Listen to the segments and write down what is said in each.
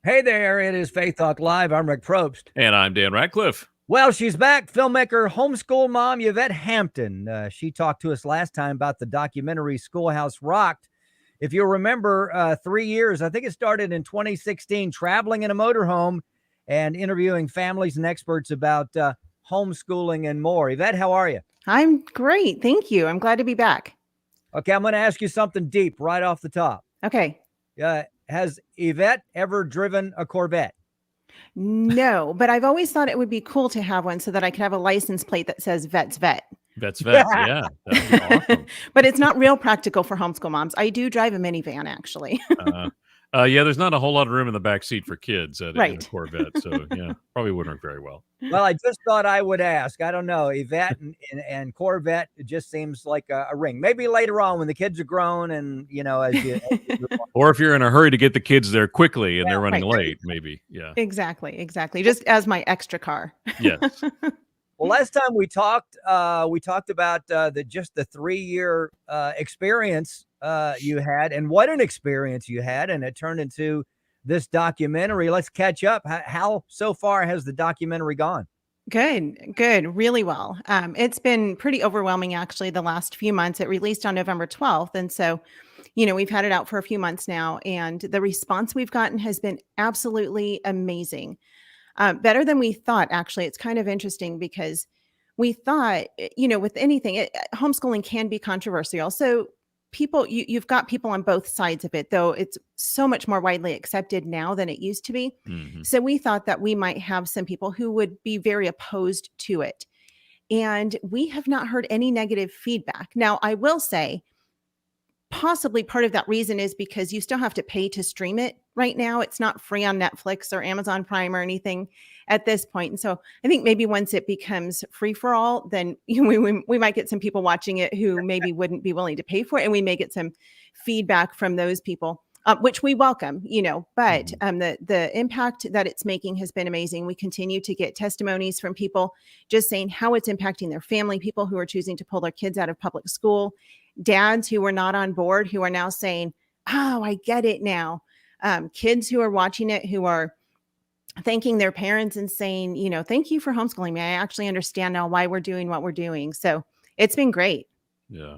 Hey there, it is Faith Talk Live. I'm Rick Probst. And I'm Dan Ratcliffe. Well, she's back. Filmmaker, homeschool mom, Yvette Hampton. She talked to us last time about the documentary Schoolhouse Rocked. If you'll remember, 3 years, I think it started in 2016, traveling in a motorhome and interviewing families and experts about homeschooling and more. Yvette, how are you? I'm great. Thank you. I'm glad to be back. Okay, I'm going to ask you something deep right off the top. Okay. Has Yvette ever driven a Corvette? No, but I've always thought it would be cool to have one so that I could have a license plate that says Vet's Vet. Vet's Vet. Yeah, that'd be awesome. But it's not real practical for homeschool moms. I do drive a minivan, actually. Yeah, there's not a whole lot of room in the back seat for kids in Right. a Corvette. So, yeah, probably wouldn't work very well. Well, I just thought I would ask. I don't know. Yvette and Corvette, it just seems like a ring. Maybe later on when the kids are grown and, as you Or if you're in a hurry to get the kids there quickly and they're running late, maybe. Yeah. Exactly. Just as my extra car. Yes. Well, last time we talked about the 3-year experience you had, and what an experience you had, and it turned into this documentary. Let's catch up. How so far has the documentary gone? Good. Really well. It's been pretty overwhelming, actually, the last few months. It released on November 12th. And so, we've had it out for a few months now, and the response we've gotten has been absolutely amazing. Better than we thought, actually. It's kind of interesting because we thought, with anything, homeschooling can be controversial. So you've got people on both sides of it, though it's so much more widely accepted now than it used to be. Mm-hmm. So we thought that we might have some people who would be very opposed to it. And we have not heard any negative feedback. Now, I will say, possibly part of that reason is because you still have to pay to stream it right now. It's not free on Netflix or Amazon Prime or anything at this point. And so I think maybe once it becomes free for all, then we might get some people watching it who maybe wouldn't be willing to pay for it. And we may get some feedback from those people, which we welcome, but the impact that it's making has been amazing. We continue to get testimonies from people just saying how it's impacting their family, people who are choosing to pull their kids out of public school, dads who were not on board, who are now saying, oh, I get it now. Kids who are watching it, who are thanking their parents and saying, thank you for homeschooling me. I actually understand now why we're doing what we're doing. So it's been great. Yeah.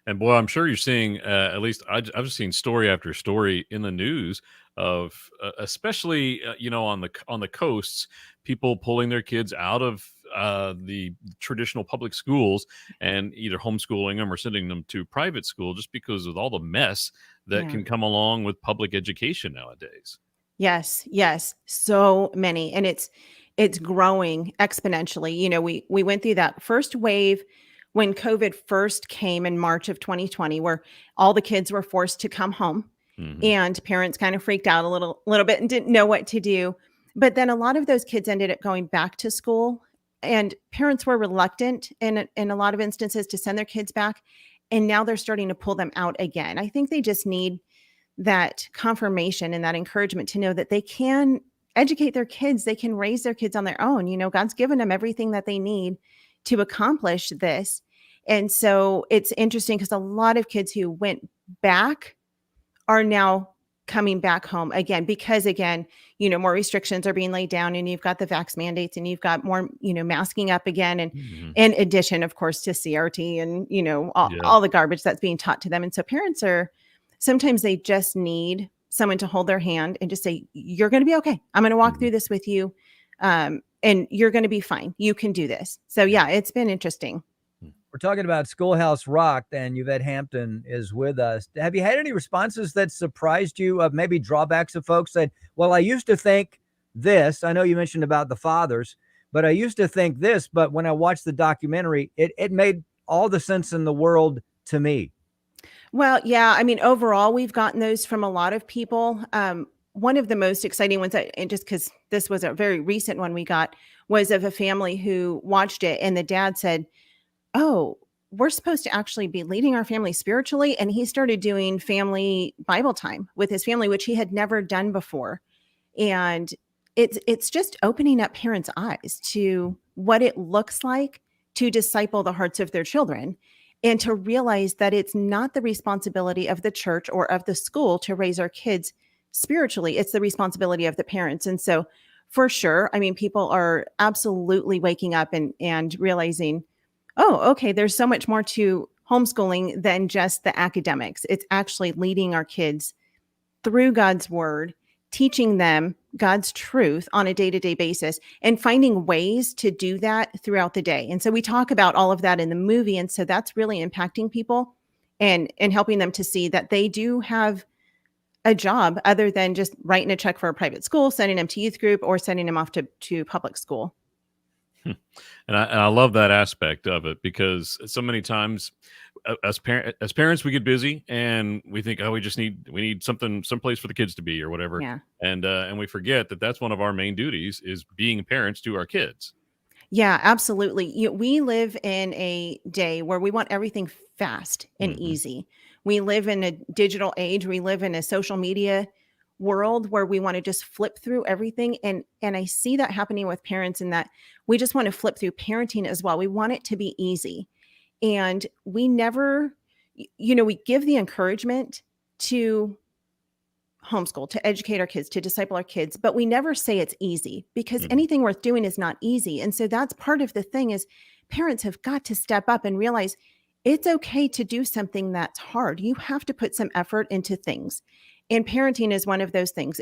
And boy, I'm sure you're seeing, at least I've just seen story after story in the news of, especially, on the coasts, people pulling their kids out of the traditional public schools and either homeschooling them or sending them to private school just because of all the mess that can come along with public education nowadays. Yes. So many. And it's growing exponentially. We went through that first wave when COVID first came in March of 2020, where all the kids were forced to come home, and parents kind of freaked out a little bit and didn't know what to do. But then a lot of those kids ended up going back to school, and parents were reluctant in a lot of instances to send their kids back. And now they're starting to pull them out again. I think they just need that confirmation and that encouragement to know that they can educate their kids. They can raise their kids on their own. God's given them everything that they need to accomplish this. And so it's interesting because a lot of kids who went back are now coming back home again, because again, more restrictions are being laid down, and you've got the vax mandates, and you've got more, masking up again. And in addition, of course, to CRT and, all the garbage that's being taught to them. And so parents sometimes they just need someone to hold their hand and just say, you're going to be okay. I'm going to walk through this with you. And you're going to be fine. You can do this. So yeah, it's been interesting. We're talking about Schoolhouse Rocked, and Yvette Hampton is with us. Have you had any responses that surprised you, of maybe drawbacks of folks that, well, I used to think this, I know you mentioned about the fathers, but I used to think this, but when I watched the documentary, it made all the sense in the world to me? Well, yeah, I mean, overall, we've gotten those from a lot of people. One of the most exciting ones, and just because this was a very recent one we got, was of a family who watched it, and the dad said, oh, we're supposed to actually be leading our family spiritually. And he started doing family Bible time with his family, which he had never done before. And it's just opening up parents' eyes to what it looks like to disciple the hearts of their children, and to realize that it's not the responsibility of the church or of the school to raise our kids spiritually, it's the responsibility of the parents. And so for sure, I mean, people are absolutely waking up and realizing, oh, okay, there's so much more to homeschooling than just the academics. It's actually leading our kids through God's word, teaching them God's truth on a day-to-day basis, and finding ways to do that throughout the day. And so we talk about all of that in the movie. And so that's really impacting people and helping them to see that they do have a job other than just writing a check for a private school, sending them to youth group, or sending them off to public school. And I love that aspect of it, because so many times as parents, we get busy and we think, oh, we need someplace for the kids to be or whatever. Yeah. And we forget that that's one of our main duties, is being parents to our kids. Yeah, absolutely. We live in a day where we want everything fast and easy. We live in a digital age. We live in a social media world where we want to just flip through everything. And I see that happening with parents, in that we just want to flip through parenting as well. We want it to be easy. And we never, we give the encouragement to homeschool, to educate our kids, to disciple our kids, but we never say it's easy, because anything worth doing is not easy. And so that's part of the thing, is parents have got to step up and realize it's okay to do something that's hard. You have to put some effort into things. And parenting is one of those things.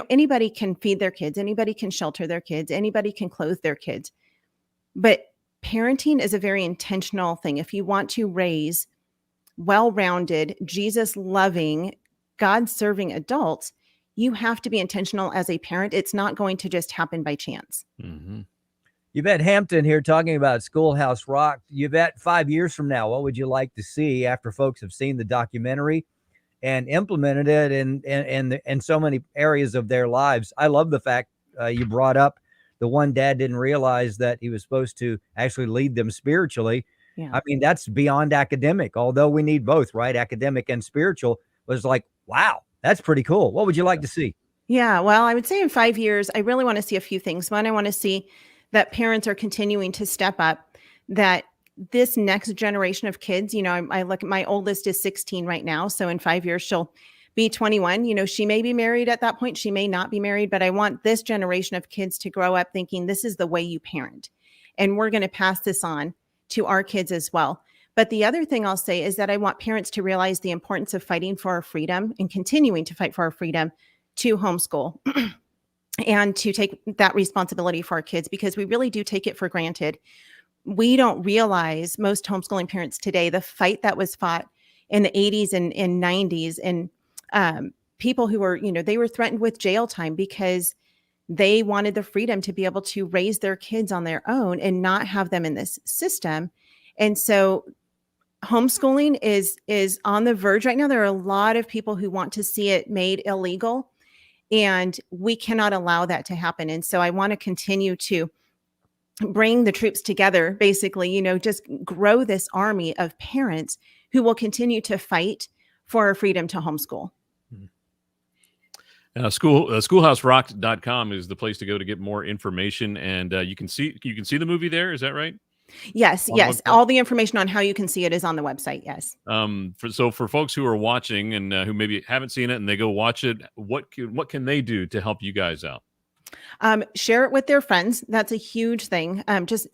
Anybody can feed their kids, anybody can shelter their kids, anybody can clothe their kids. But parenting is a very intentional thing. If you want to raise well-rounded, Jesus-loving, God-serving adults, you have to be intentional as a parent. It's not going to just happen by chance. Yvette Hampton here, talking about Schoolhouse Rock. Yvette, 5 years from now, what would you like to see after folks have seen the documentary and implemented it in so many areas of their lives? I love the fact you brought up the one dad didn't realize that he was supposed to actually lead them spiritually. Yeah. I mean, that's beyond academic, although we need both, right? Academic and spiritual. Was like, wow, that's pretty cool. What would you like to see? Yeah, well, I would say in 5 years, I really want to see a few things. One, I want to see that parents are continuing to step up, that this next generation of kids, I look, my oldest is 16 right now. So in 5 years, she'll be 21. She may be married at that point. She may not be married, but I want this generation of kids to grow up thinking this is the way you parent. And we're going to pass this on to our kids as well. But the other thing I'll say is that I want parents to realize the importance of fighting for our freedom and continuing to fight for our freedom to homeschool and to take that responsibility for our kids, because we really do take it for granted. We don't realize, most homeschooling parents today, the fight that was fought in the 80s and 90s, and people who were, they were threatened with jail time because they wanted the freedom to be able to raise their kids on their own and not have them in this system. And so homeschooling is on the verge right now. There are a lot of people who want to see it made illegal, and we cannot allow that to happen. And so I want to continue to bring the troops together, basically, just grow this army of parents who will continue to fight for our freedom to homeschool. Schoolhouserock.com is the place to go to get more information, and you can see the movie there. Is that right? Yes. All the information on how you can see it is on the website. Yes. For folks who are watching and who maybe haven't seen it and they go watch it, what can they do to help you guys out? Share it with their friends. That's a huge thing. Just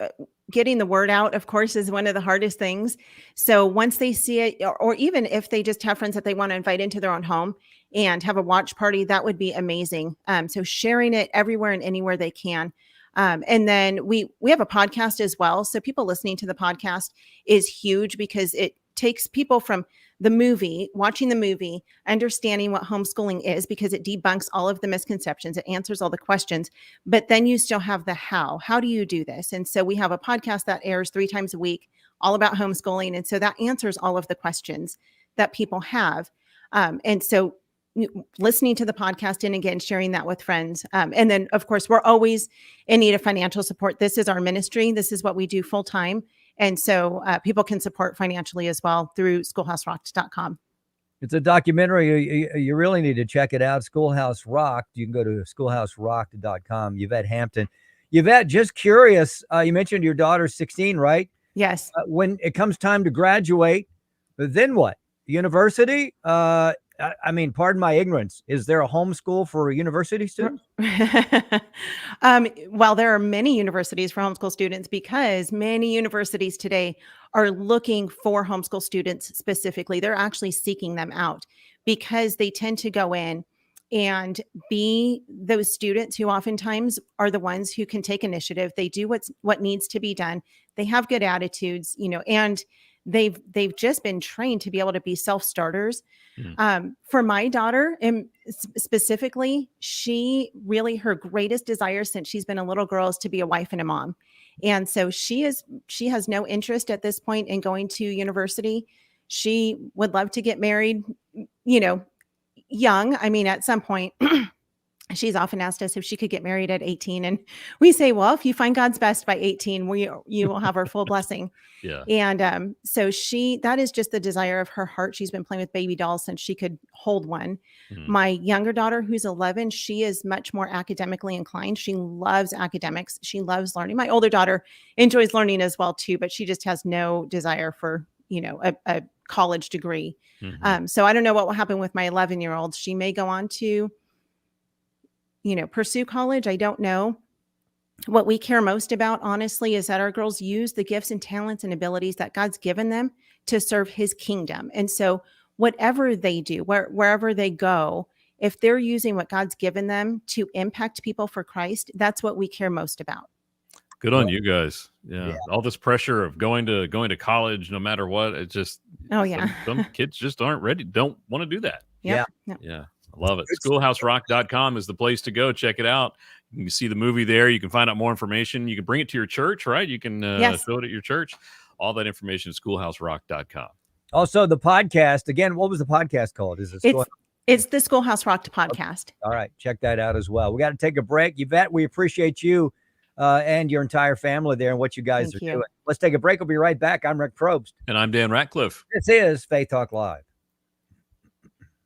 getting the word out, of course, is one of the hardest things. So once they see it, or even if they just have friends that they want to invite into their own home and have a watch party, that would be amazing. So sharing it everywhere and anywhere they can. And then we have a podcast as well. So people listening to the podcast is huge, because it takes people from the movie, watching the movie, understanding what homeschooling is, because it debunks all of the misconceptions. It answers all the questions, but then you still have the how. How do you do this? And so we have a podcast that airs 3 times a week, all about homeschooling. And so that answers all of the questions that people have. And so listening to the podcast, and again, sharing that with friends. And then, of course, we're always in need of financial support. This is our ministry. This is what we do full time. And so people can support financially as well through schoolhouserock.com. It's a documentary. You really need to check it out. Schoolhouse Rock. You can go to schoolhouserock.com. Yvette Hampton. Yvette, just curious. You mentioned your daughter's 16, right? Yes. When it comes time to graduate, then what? University? I mean, pardon my ignorance. Is there a homeschool for university students? Well, there are many universities for homeschool students because many universities today are looking for homeschool students specifically. They're actually seeking them out because they tend to go in and be those students who oftentimes are the ones who can take initiative. They do what needs to be done. They have good attitudes, and they've just been trained to be able to be self-starters. For my daughter, and specifically, her greatest desire since she's been a little girl is to be a wife and a mom. And so she has no interest at this point in going to university. She would love to get married, young. I mean, at some point, she's often asked us if she could get married at 18. And we say, well, if you find God's best by 18, you will have our full blessing. Yeah. And so that is just the desire of her heart. She's been playing with baby dolls since she could hold one. My younger daughter, who's 11, she is much more academically inclined. She loves academics. She loves learning. My older daughter enjoys learning as well too, but she just has no desire for, a college degree. So I don't know what will happen with my 11-year-old. She may go on to, pursue college. I don't know. What we care most about, honestly, is that our girls use the gifts and talents and abilities that God's given them to serve his kingdom. And so whatever they do, wherever they go, if they're using what God's given them to impact people for Christ, that's what we care most about. Good on you guys. Yeah. All this pressure of going to college, no matter what. It's just, some kids just aren't ready. Don't want to do that. Yep. Yeah. I love it. Schoolhouserock.com is the place to go. Check it out. You can see the movie there. You can find out more information. You can bring it to your church, right? You can show it at your church. All that information at schoolhouserock.com. Also, the podcast. Again, what was the podcast called? It's the Schoolhouse Rock podcast. All right. Check that out as well. We got to take a break. Yvette, we appreciate you and your entire family there and what you guys are doing. Let's take a break. We'll be right back. I'm Rick Probst. And I'm Dan Ratcliffe. This is Faith Talk Live.